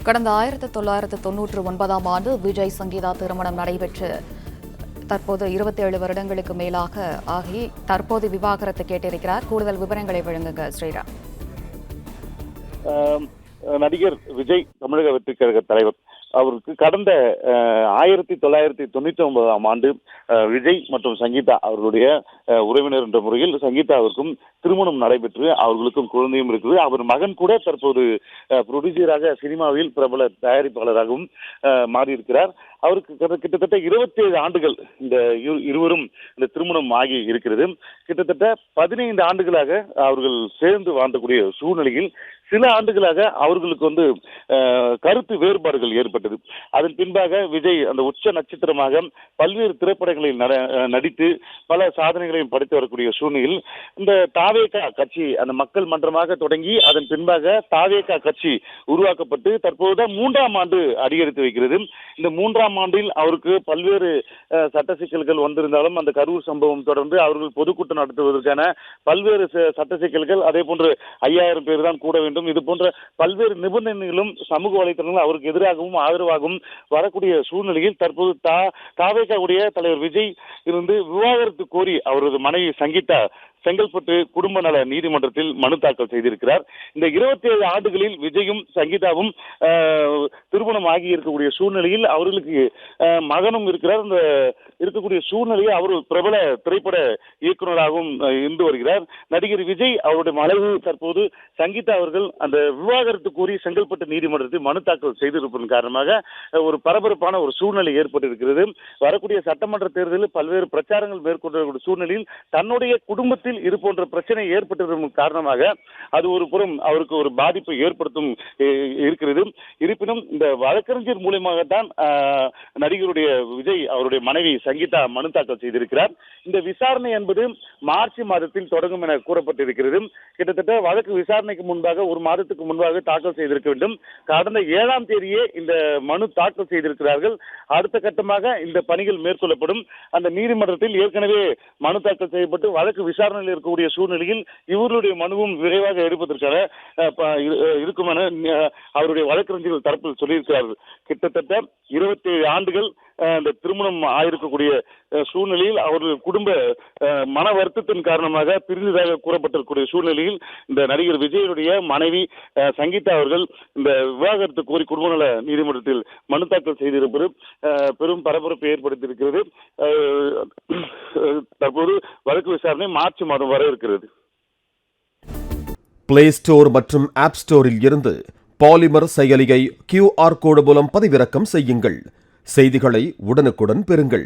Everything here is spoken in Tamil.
கடந்த 1999ஆம் ஆண்டு விஜய் சங்கீதா திருமணம் நடைபெற்று தற்போது 27 வருடங்களுக்கு மேலாக ஆகி தற்போது விவாகரத்து கேட்டிருக்கிறார். கூடுதல் விவரங்களை வழங்குங்க ஸ்ரீராம். நடிகர் விஜய் தமிழக வெற்றி கழக தலைவர் அவருக்கு கடந்த 1999ஆம் ஆண்டு விஜய் மற்றும் சங்கீதா அவர்களுடைய உறவினர் என்ற முறையில் சங்கீதாவிற்கும் திருமணம் நடைபெற்று அவர்களுக்கும் குழந்தையும் இருக்குது. அவர் மகன் கூட தற்போது புரொடியூசராக சினிமாவில் பிரபல தயாரிப்பாளராகவும் மாறியிருக்கிறார். அவருக்கு கிட்டத்தட்ட 27 ஆண்டுகள் இந்த இருவரும் இந்த திருமணம் ஆகி இருக்கிறது. கிட்டத்தட்ட 15 ஆண்டுகளாக அவர்கள் சேர்ந்து வாழ்ந்தக்கூடிய சூழ்நிலையில் சில ஆண்டுகளாக அவர்களுக்கு கருத்து வேறுபாடுகள் ஏற்பட்டது. அதன் பின்பாக விஜய் அந்த உச்ச நட்சத்திரமாக பல்வேறு திரைப்படங்களில் நடித்து பல சாதனைகளையும் படைத்து வரக்கூடிய சூழ்நிலையில் இந்த தாவேகா கட்சி அந்த மக்கள் மன்றமாக தொடங்கி அதன் பின்பாக தாவேகா கட்சி உருவாக்கப்பட்டு தற்போது 3ஆம் ஆண்டு அடியெடுத்து வைக்கிறது. இந்த 3ஆம் ஆண்டில் அவருக்கு பல்வேறு சட்ட சிக்கல்கள் வந்திருந்தாலும் அந்த கரூர் சம்பவம் தொடர்ந்து அவர்கள் பொதுக்கூட்டம் நடத்துவதற்கான பல்வேறு சட்ட சிக்கல்கள், அதே போன்று 5000 பேர் தான் கூட வேண்டும், இது போன்ற பல்வேறு நிபந்தனைகளும் சமூக வலைத்தளங்கள் அவருக்கு எதிராகவும் ஆதரவாகவும் வரக்கூடிய சூழ்நிலையில் தற்போது தாவேகாவுடைய தலைவர் விஜய் இருந்து விவாகரத்து கோரி அவரது மனைவி சங்கீதா செங்கல்பட்டு குடும்ப நல நீதிமன்றத்தில் மனு தாக்கல் செய்திருக்கிறார். இந்த 27 ஆண்டுகளில் விஜயும் சங்கீதாவும் திருமணம் ஆகி இருக்கக்கூடிய சூழ்நிலையில் அவர்களுக்கு மகனும் இருக்கிறார். இந்த இருக்கக்கூடிய சூழ்நிலையை அவர் பிரபல திரைப்பட இயக்குநராகவும் இருந்து வருகிறார். நடிகர் விஜய் அவருடைய மனைவி தற்போது சங்கீதா அவர்கள் அந்த விவாகரத்து கோரி செங்கல்பட்டு நீதிமன்றத்தில் மனு தாக்கல் செய்திருப்பதன் காரணமாக ஒரு பரபரப்பான ஒரு சூழ்நிலை ஏற்பட்டிருக்கிறது. வரக்கூடிய சட்டமன்ற தேர்தலில் பல்வேறு பிரச்சாரங்கள் மேற்கொண்ட சூழ்நிலையில் தன்னுடைய குடும்பத்தில் இது போன்ற பிரச்சனை ஏற்பட்டதன் காரணமாக அது ஒரு புறம் அவருக்கு ஒரு பாதிப்பை ஏற்படுத்தும் இருக்கிறது. இருப்பினும் இந்த வழக்கறிஞர் மூலமாகத்தான் நடிகருடைய விஜய் அவருடைய மனைவி சங்கீதா மனு தாக்கல் செய்திருக்கிறார். இந்த விசாரணை என்பது மார்ச் மாதத்தில் தொடங்கும் என கூறப்பட்டிருக்கிறது. கிட்டத்தட்ட வழக்கு விசாரணைக்கு முன்பாக ஒரு மாதத்துக்கு முன்பாக தாக்கல் செய்திருக்க வேண்டும். கடந்த 7ஆம் தேதியே இந்த மனு தாக்கல் செய்திருக்கிறார்கள். அடுத்த கட்டமாக இந்த பணிகள் மேற்கொள்ளப்படும். அந்த நீதிமன்றத்தில் ஏற்கனவே மனு தாக்கல் செய்யப்பட்டு வழக்கு விசாரணையில் இருக்கக்கூடிய சூழ்நிலையில் இவருடைய மனுவும் விரைவாக எடுப்பதற்காக இருக்கும் என அவருடைய வழக்கறிஞர்கள் தரப்பில் சொல்லியிருக்கிறார்கள். கிட்டத்தட்ட 27 ஆண்டுகள் இந்த திருமணம் ஆயிருக்கக்கூடிய சூழ்நிலையில் அவர்கள் குடும்ப மன வருத்தத்தின் காரணமாக பிரிந்ததாக கூறப்பட்டிருக்கக்கூடிய சூழ்நிலையில் இந்த நடிகர் விஜயனுடைய மனைவி சங்கீதா அவர்கள் இந்த விவாகரத்து கோரி குடும்ப நல நீதிமன்றத்தில் மனு தாக்கல் செய்திருப்பது பெரும் பரபரப்பை ஏற்படுத்தியிருக்கிறது. தற்போது வழக்கு விசாரணை மார்ச் மாதம் வர இருக்கிறது. பிளே ஸ்டோர் மற்றும் ஆப் ஸ்டோரில் இருந்து பாலிமர் செயலியை QR கோடு மூலம் பதிவிறக்கம் செய்யுங்கள். செய்திகளை உடனுக்குடன் பெறுங்கள்.